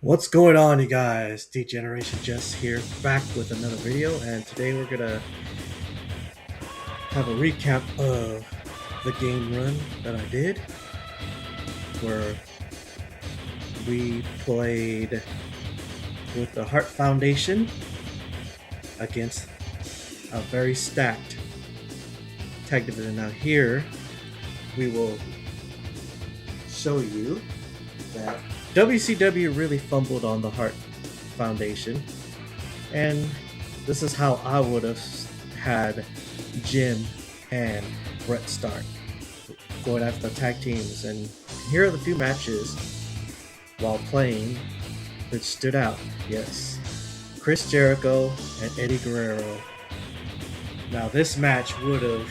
What's going on, you guys? Degeneration Jess here, back with another video, and today we're gonna have a recap of the game run that I did, where we played with the Heart Foundation against a very stacked tag division. Now here, we will show you that WCW really fumbled on the Heart Foundation, and this is how I would have had Jim and Brett start going after the tag teams. And here are the few matches while playing that stood out. Yes, Chris Jericho and Eddie Guerrero. Now this match would have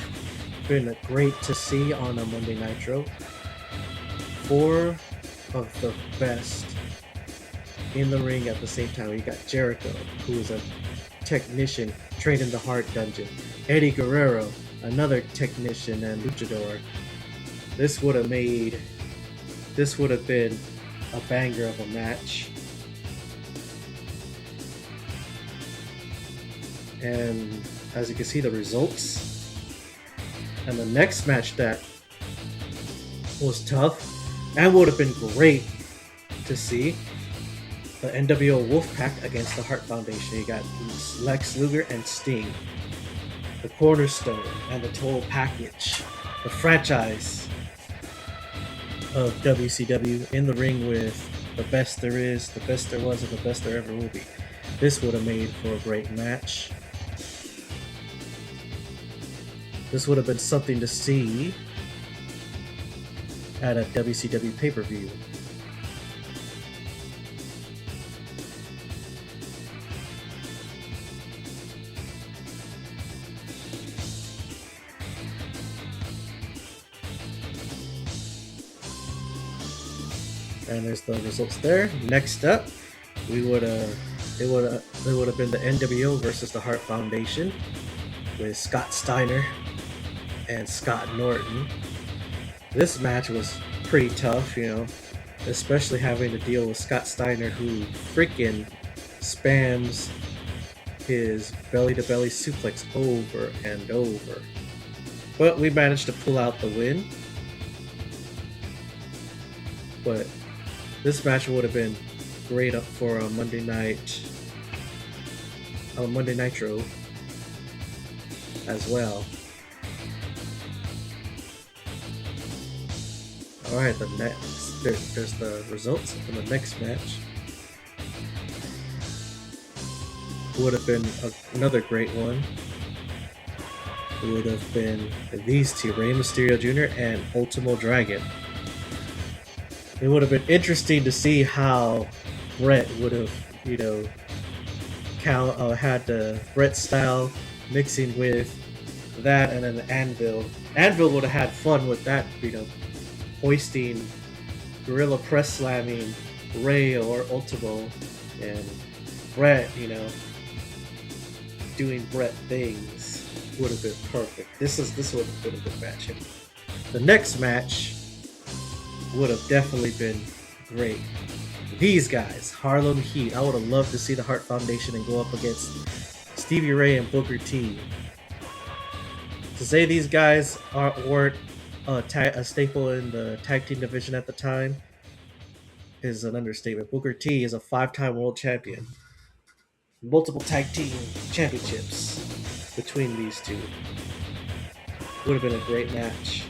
been great to see on a Monday Nitro. Four of the best in the ring at the same time. You got Jericho, who is a technician trained in the Heart Dungeon. Eddie Guerrero, another technician and luchador. This would have been a banger of a match. And as you can see, the results. And the next match that was tough and would have been great to see, the NWO Wolfpack against the Heart Foundation. You got Lex Luger and Sting, the cornerstone and the total package, the franchise of WCW in the ring with the best there is, the best there was, and the best there ever will be. This would have made for a great match. This would have been something to see at a WCW pay-per-view. And there's the results there. Next up, it would have been the NWO versus the Heart Foundation with Scott Steiner and Scott Norton. This match was pretty tough, especially having to deal with Scott Steiner, who freaking spams his belly-to-belly suplex over and over. But we managed to pull out the win. But this match would have been great up for a Monday Nitro as well. Alright, there's the results from the next match. Would have been another great one. It would have been these two, Rey Mysterio Jr. and Ultimo Dragon. It would have been interesting to see how Brett would have, had the Brett style mixing with that, and then Anvil. Anvil would have had fun with that, hoisting, gorilla press slamming Rey or Ultimo, and Brett, doing Brett things would have been perfect. This would have been a good match. The next match would have definitely been great. These guys, Harlem Heat. I would have loved to see the Heart Foundation and go up against Stevie Ray and Booker T. To say these guys weren't a staple in the tag team division at the time is an understatement. Booker T is a 5-time world champion. Multiple tag team championships between these two. Would have been a great match.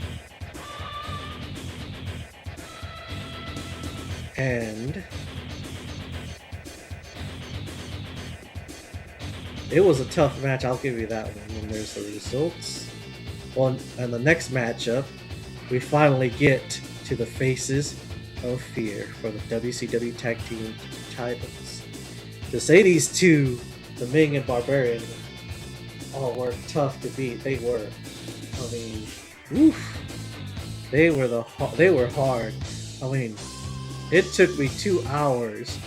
And it was a tough match, I'll give you that one. And there's the results. And the next matchup, we finally get to the Faces of Fear for the WCW Tag Team titles. To say these two, the Ming and Barbarian, were tough to beat. They were. They were hard. It took me 2 hours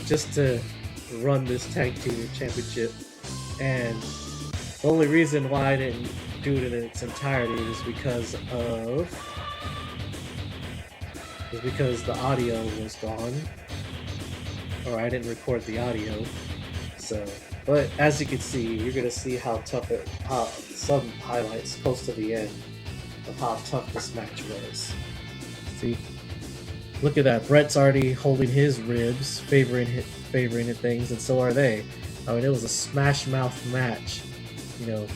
just to run this tag team championship, and the only reason why I didn't do it in its entirety is because the audio was gone. or I didn't record the audio. So, but as you can see, you're gonna see how tough how some highlights close to the end of how tough this match was. See, look at that. Brett's already holding his ribs, favoring things, and so are they. I mean, it was a smash mouth match, you know.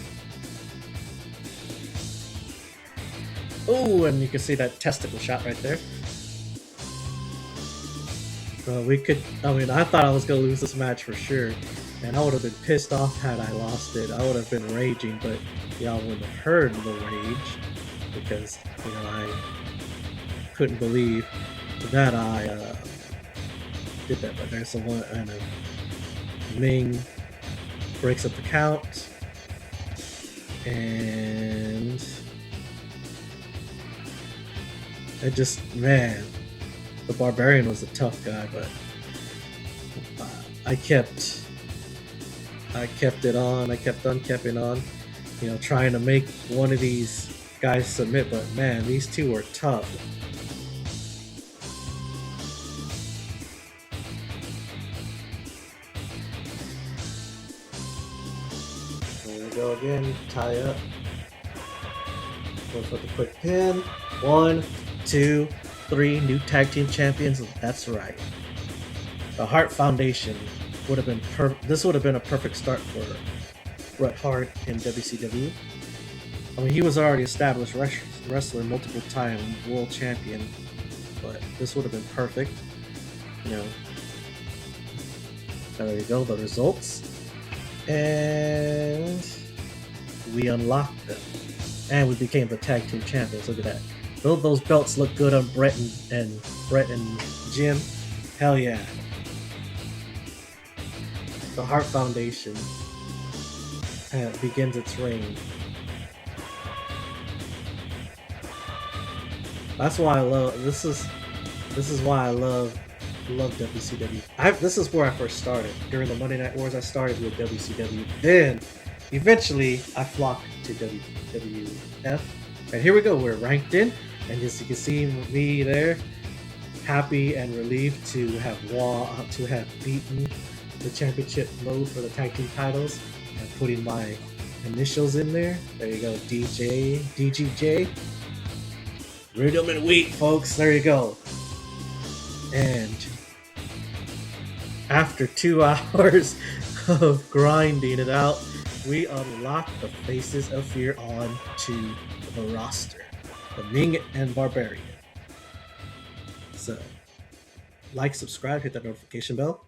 Oh, and you can see that testicle shot right there. We could. I mean, I thought I was gonna lose this match for sure, and I would have been pissed off had I lost it. I would have been raging, but y'all wouldn't have heard the rage because I couldn't believe that I did that. But there's the one, and Ming breaks up the count, and it just, man, the Barbarian was a tough guy, but I kept it on. I kept on keeping on, trying to make one of these guys submit. But man, these two were tough. There we go again. Tie up. Go for the quick pin. 1, 2, 3 new tag team champions. That's right. The Hart Foundation would have been this would have been a perfect start for Bret Hart in WCW. I mean, he was already established wrestler, multiple time world champion, but this would have been perfect. There you go, the results, and we unlocked them, and we became the tag team champions. Look at that. Those belts look good on Bret and Jim. Hell yeah. The Hart Foundation begins its reign. That's why I love this is why I love WCW. This is where I first started. During the Monday Night Wars, I started with WCW. Then, eventually, I flocked to WWF. And here we go. We're ranked in, and as you can see me there, happy and relieved to have beaten the championship mode for the tag team titles and putting my initials in there. There you go, DGJ. Rhythm and Wheat, folks. There you go. And after 2 hours of grinding it out, we unlock the Faces of Fear onto the roster, the Ming and Barbarian. So, like, subscribe, hit that notification bell.